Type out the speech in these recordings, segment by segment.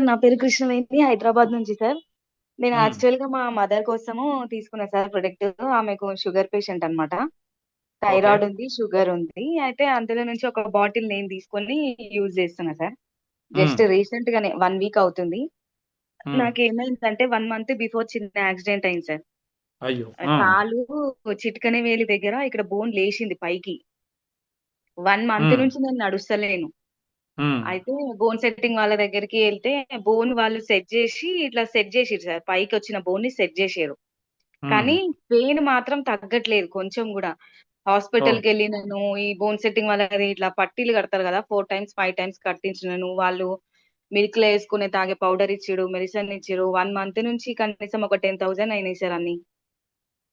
నా పేరు కృష్ణవేణి హైదరాబాద్ నుంచి సార్. నేను హ్మ్. యాక్చువల్‌గా మా మదర్ కోసము తీసుకున్నా సార్ ప్రొడక్ట్. ఆమెకు షుగర్ పేషెంట్ అన్నమాట. ఓకే. థైరాయిడ్ ఉంది, షుగర్ ఉంది. అయితే అందులో నుంచి ఒక బాటిల్ నేను తీసుకొని యూజ్ చేస్తున్నా సార్. హ్మ్. జస్ట్ రీసెంట్‌గానే 1 వీక్ అవుతుంది. హ్మ్. నాకేమైందంటే 1 మంత్ బిఫోర్ చిన్న యాక్సిడెంట్ అయింది సార్. అయ్యో! ఆ! కాలు చిటికెన వేలి దగ్గర ఇక్కడ బోన్ లేశింది పైకి. 1 మంత్ హ్మ్. నుంచి నేను నడుస్తలేను. హ్మ్. అయితే బోన్ సెట్టింగ్ వాళ్ళ దగ్గరికి ఎళ్తే బోన్ వాళ్ళు సెట్ జేసి ఇట్లా సెట్ జేసిర్రు సార్. పైకొచ్చిన బోన్‌ని సెట్ జేసిర్రు. హ్మ్. కానీ పెయిన్ మాత్రం తగ్గట్లేదు కొంచెం గూడా. ఓహ్! హాస్పిటల్‌కెళ్ళినను, ఈ బోన్ సెట్టింగ్ వాళ్ళది ఇట్లా పట్టీలు కడతారు గదా! 4 టైమ్స్, 5 టైమ్స్ కట్టించినను. వాళ్ళు మిల్క్‌లో యేసుకునే తాగే పౌడర్ ఇచ్చిర్రు, మెడిసిన్ ఇచ్చిర్రు. 1 మంత్ నుంచి కనీసం ఒక 10,000 అయినాయి సార్ అన్నీ.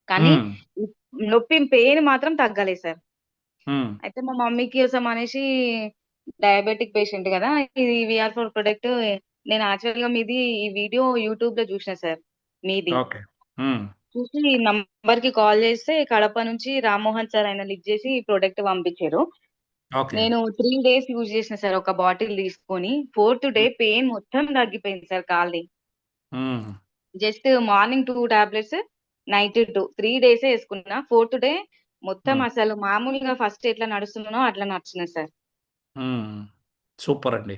కానీ హ్మ్. నొప్పి పెయిన్ మాత్రం తగ్గలేదు సార్. హ్మ్. అయితే మా మమ్మీ కోసం అనేసి డయాబెటిక్ పేషెంట్ గదా! ఇది వీఆర్4 ప్రొడక్ట్ నేను యాక్చువల్‌గా మీది ఈ వీడియో యూట్యూబ్‌లో జూషినా సార్ మీది. ఓకే. హ్మ్. చూసి నంబర్‌కి కాల్ జేస్తే కడప నుంచి రామ్మోహన్ సార్ ఆయన లిఫ్ట్ జేసి ఈ ప్రొడక్ట్ పంపించారు. ఓకే. నేను 3 డేస్ యూజ్ చేసిన సార్ ఒక బాటిల్ తీసుకొని. ఫోర్త్ డే హ్మ్. పెయిన్ మొత్తం తగ్గిపోయింది సార్ కాలిది. హ్మ్. జస్ట్ మార్నింగ్ 2 టాబ్లెట్స్, నైట్ 2 3 డేసే యేసుకున్నా. ఫోర్త్ డే మొత్తం హ్మ్. అసలు మామూలుగా ఫస్ట్ ఎట్లా నడుస్తున్నానో అట్లా నడుస్తున్నా సార్. హ్మ్. సూపరండి.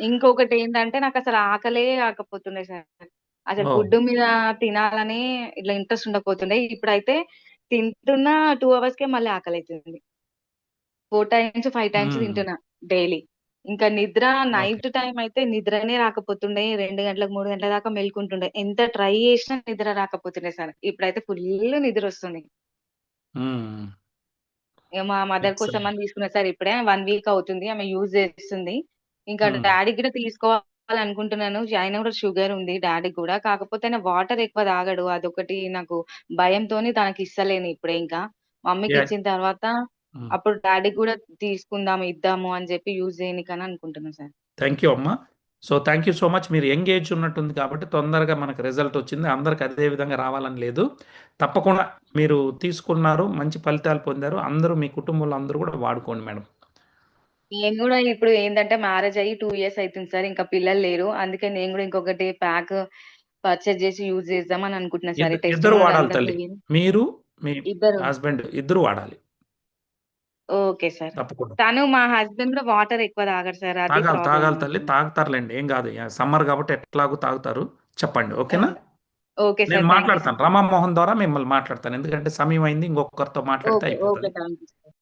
ఇంకొకటేంటంటే నాకసలు ఆకలే కాకపోతుండే సార్. అసలు ఓహ్! ఫుడ్ మీద తినాలని ఇట్లా ఇంట్రెస్ట్ ఉండకపోతుండే. ఇప్పుడైతే తింటున్నా 2 అవర్స్‌కే మళ్ళీ ఆకలైతుంది. 4 టైమ్స్, 5 టైమ్స్ హ్మ్. తింటున్నా డైలీ. ఇంకా నిద్ర ఓకే. నైట్ టైమ్ అయితే నిద్రనే రాకపోతుండే. 2 గంటలకు, 3 గంటల దాకా మేలుకుంటుండే. ఎంత ట్రై చేసినా నిద్ర రాకపోతుండే సార్. ఇప్పుడైతే ఫుల్ నిద్రొస్తుంది. హ్మ్. ఇగ మా మదర్ ఎక్సలెంట్. కోసమని తీసుకున్నా సార్ ఇప్పుడే. 1 వీక్ అవుతుంది. ఆమె యూజ్ చేస్తుంది. ఇంకా హ్మ్. డ్యాడీకి గూడా తీసుకోవాలనుకుంటున్నాను. ఆయన గూడా షుగర్ ఉంది డ్యాడీకి గూడా. కాకపోతే ఆయన వాటర్ ఎక్కువ తాగడు. అదొకటి నాకు భయంతోని తనకిస్తలేను ఇప్పుడే ఇంకా. యాహ్! మమ్మీకిచ్చిన తర్వాత హ్మ్. అప్పుడు డ్యాడీకి గూడా తీసుకుందాం, ఇద్దాము అని జెప్పి యూజ్ చేయనీకని అనుకుంటున్నా సార్. థాంక్ యూ అమ్మా. So, thank you so much. మీరు యంగ్ ఏజ్ ఉన్నట్టుంది కాబట్టి తొందరగా మనకు రిజల్ట్ వచ్చింది. అందరికి అదే విధంగా రావాలని లేదు. తప్పకుండా మీరు తీసుకున్నారు. మంచి ఫలితాలు పొందారు. అందరూ మీ కుటుంబంలో అందరూ కూడా వాడుకోండి మేడం. నేను గూడా ఇప్పుడు ఏందంటే మ్యారేజ్ అయ్యి 2 ఇయర్స్ అయితుంది సార్. ఇంకా పిల్లలు లేరు. అందుకే నేను గూడా ఇంకొకటి ప్యాక్ పర్చేజ్ జేసి యూజ్ చేద్దాం అని అనుకుంటున్నా సార్. ఈ ఇద్దరు టెస్టిమోనల్ వాడాలి అందరికి తల్లి. విని మీరు, మీ ఇద్దరు హస్బెండ్ ఇద్దరు వాడాలి. Okay sir. తప్పకుండా. తను మా హస్బెండ్ గూడా వాటర్ ఎక్కువ తాగడు సార్. అది తాగాలి, ప్రాబ్లమ్ తాగాలి తల్లి. నాకు. తాగుతారులెండి. ఏం గాదు. సమ్మర్ గాబట్టి ఎట్లాగో తాగుతారు. చెప్పండి. ఆ! ఓకేనా? ఓకే నేను సార్. థాంక్ యూ మాట్లాడతాను. సార్. రమామోహన్ ద్వారా మిమ్మల్ని మాట్లాడతాను. ఎందుకంటే సమయం అయింది. ఇంకొకరితో మాట్లాడితే ఓకే. ఓకే. అయిపోతది. Thank you sir.